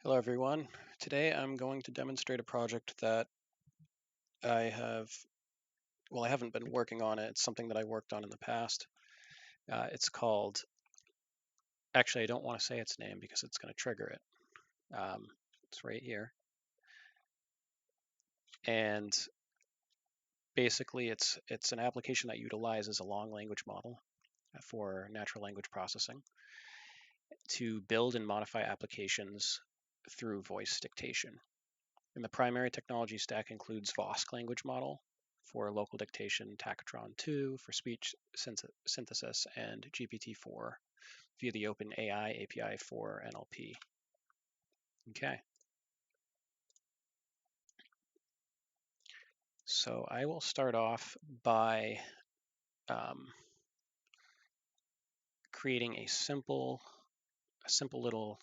Hello everyone. Today I'm going to demonstrate a project that I have, I haven't been working on it. It's something that I worked on in the past. It's called, actually I don't want to say its name because it's going to trigger it. It's right here. And basically it's an application that utilizes a long language model for natural language processing to build and modify applications through voice dictation. And the primary technology stack includes VOSK language model for local dictation, Tacotron 2 for speech synthesis, and GPT-4 via the OpenAI API for NLP. Okay. So I will start off by creating a simple little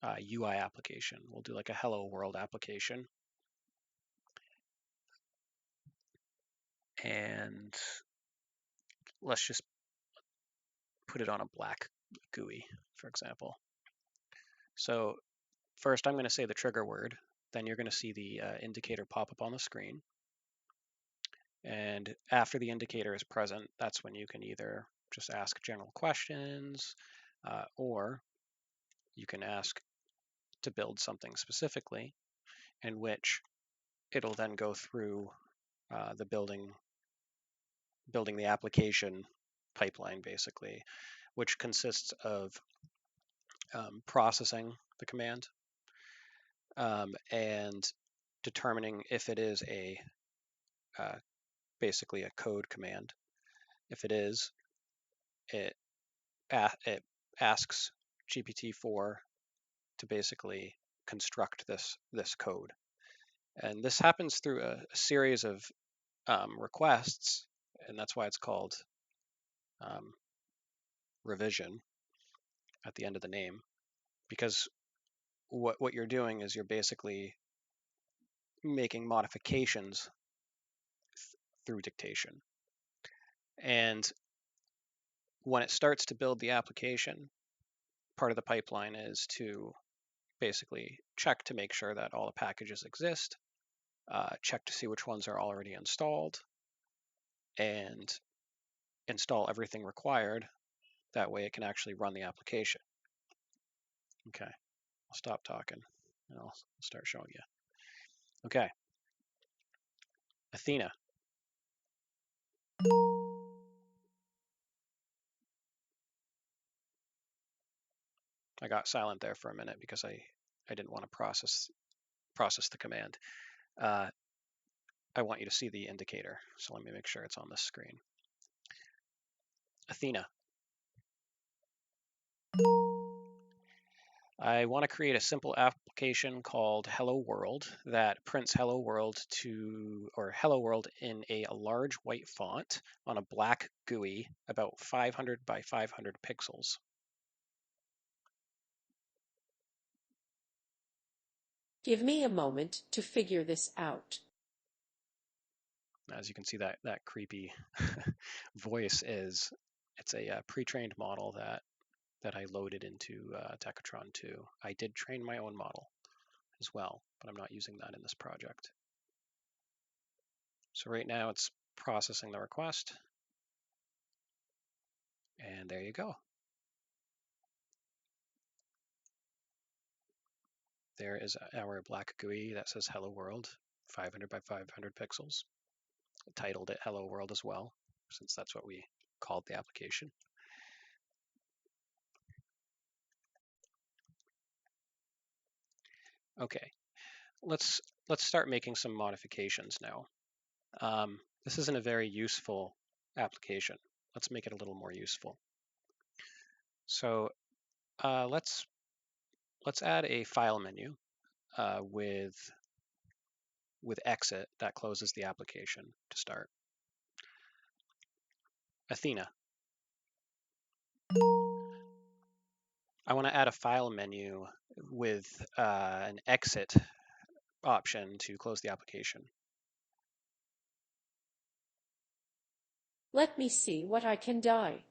UI application. We'll do like a hello world application. And let's just put it on a black GUI, for example. So first I'm going to say the trigger word, then you're going to see the indicator pop up on the screen. And after the indicator is present, that's when you can either just ask general questions or you can ask to build something specifically, in which it'll then go through the building the application pipeline, basically, which consists of processing the command and determining if it is basically a code command. If it is, it asks GPT-4 to basically construct this code, and this happens through a series of requests, and that's why it's called revision at the end of the name, because what you're doing is you're basically making modifications through dictation. And when it starts to build the application, part of the pipeline is to basically check to make sure that all the packages exist, check to see which ones are already installed, and install everything required. That way it can actually run the application. Okay, I'll stop talking and I'll start showing you. Okay, Athena. I got silent there for a minute because I didn't want to process the command. I want you to see the indicator, so let me make sure it's on this screen. Athena. I want to create a simple application called Hello World that prints Hello World Hello World in a large white font on a black GUI about 500 by 500 pixels. Give me a moment to figure this out. As you can see, that creepy voice it's a pre-trained model that I loaded into Tacotron 2. I did train my own model as well, but I'm not using that in this project. So right now it's processing the request, and there you go. There is our black GUI that says Hello World, 500 by 500 pixels. I titled it Hello World as well, since that's what we called the application. Okay, let's start making some modifications now. This isn't a very useful application. Let's make it a little more useful. So let's add a file menu with exit that closes the application to start. Athena. I want to add a file menu with an exit option to close the application. Let me see what I can die.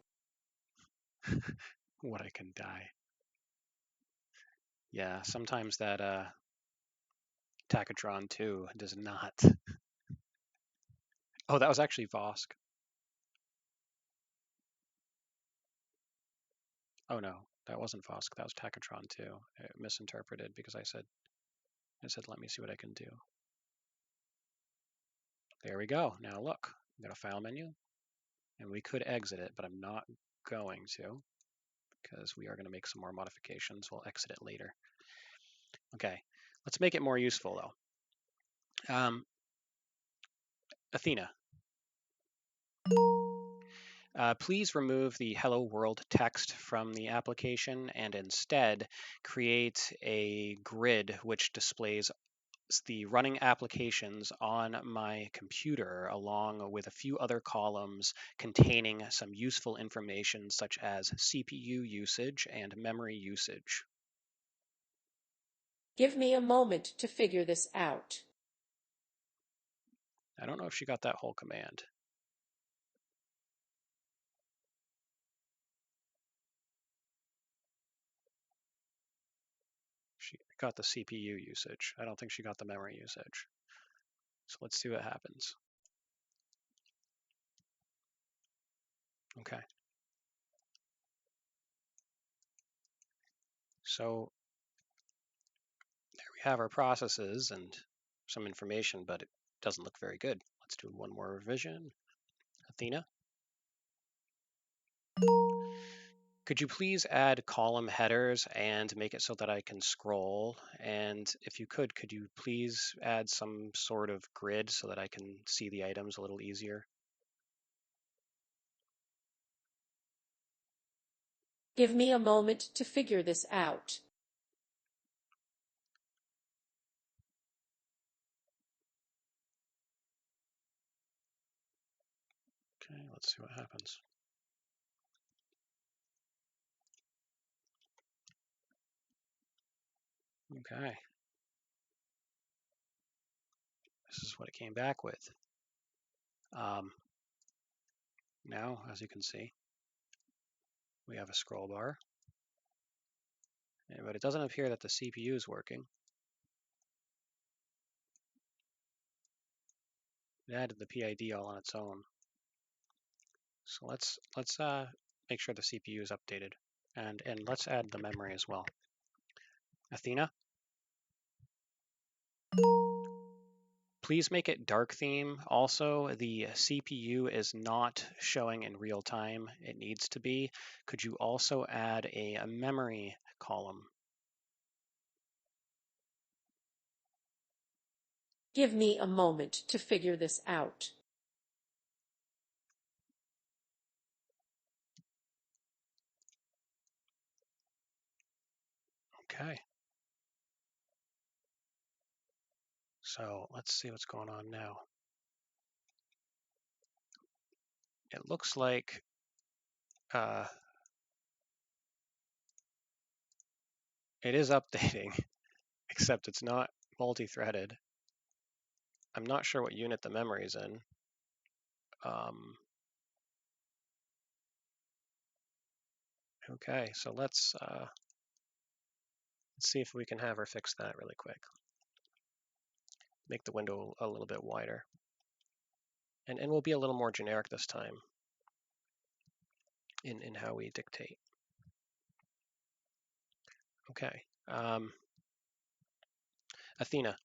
What I can die. Yeah, sometimes that Tachytron 2 does not. Oh, that was actually VOSK. Oh no, that wasn't VOSK. That was Tachytron 2. I misinterpreted because I said, let me see what I can do. There we go. Now look, we got a file menu, and we could exit it, but I'm not going to because we are going to make some more modifications. We'll exit it later. Okay, let's make it more useful though. Athena, please remove the hello world text from the application and instead create a grid which displays the running applications on my computer along with a few other columns containing some useful information such as CPU usage and memory usage. Give me a moment to figure this out. I don't know if she got that whole command. She got the CPU usage. I don't think she got the memory usage. So let's see what happens. Okay. So there we have our processes and some information, but it doesn't look very good. Let's do one more revision. Athena, could you please add column headers and make it so that I can scroll? And if you could you please add some sort of grid so that I can see the items a little easier? Give me a moment to figure this out. Okay, let's see what happens. Okay, this is what it came back with. Now, as you can see, we have a scroll bar, but it doesn't appear that the CPU is working. It added the PID all on its own. So let's make sure the CPU is updated, and let's add the memory as well. Athena, please make it dark theme. Also, the CPU is not showing in real time. It needs to be. Could you also add a memory column? Give me a moment to figure this out. Okay. So let's see what's going on now. It looks like it is updating, except it's not multi-threaded. I'm not sure what unit the memory is in. Okay, so let's see if we can have her fix that really quick. Make the window a little bit wider. And we'll be a little more generic this time in how we dictate. Okay. Athena,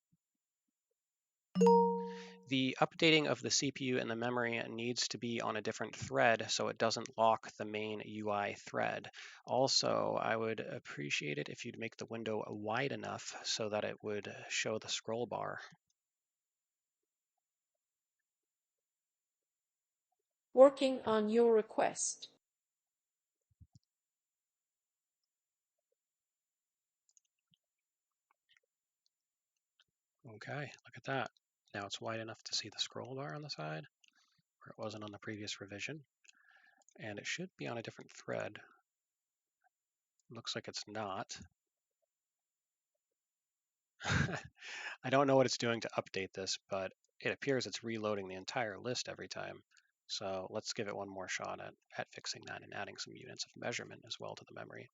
the updating of the CPU and the memory needs to be on a different thread so it doesn't lock the main UI thread. Also, I would appreciate it if you'd make the window wide enough so that it would show the scroll bar. Working on your request. Okay, look at that. Now it's wide enough to see the scroll bar on the side, where it wasn't on the previous revision. And it should be on a different thread. Looks like it's not. I don't know what it's doing to update this, but it appears it's reloading the entire list every time. So let's give it one more shot at fixing that and adding some units of measurement as well to the memory.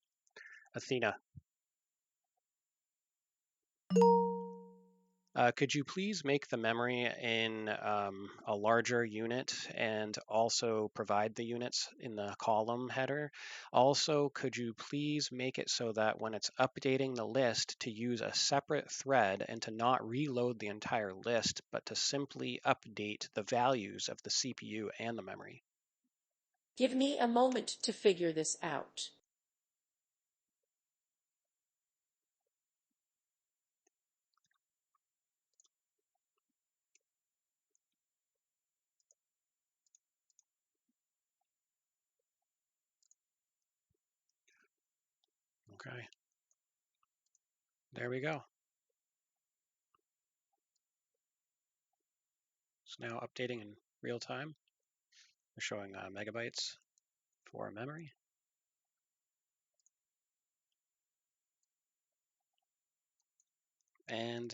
Athena, Could you please make the memory in a larger unit and also provide the units in the column header? Also, could you please make it so that when it's updating the list to use a separate thread and to not reload the entire list, but to simply update the values of the CPU and the memory? Give me a moment to figure this out. Okay, there we go. It's now updating in real time. We're showing megabytes for memory. And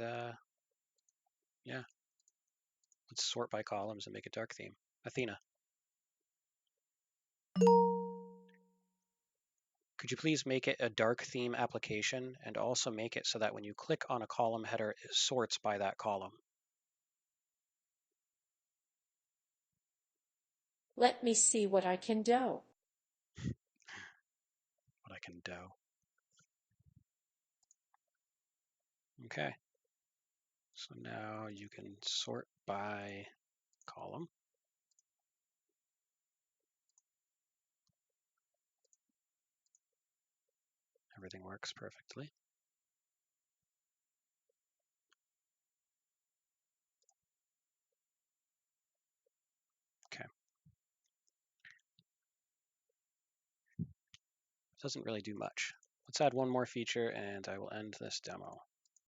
yeah, let's sort by columns and make a dark theme. Athena, could you please make it a dark theme application and also make it so that when you click on a column header, it sorts by that column? Let me see what I can do. What I can do. Okay, so now you can sort by column. Everything works perfectly. Okay, doesn't really do much. Let's add one more feature and I will end this demo.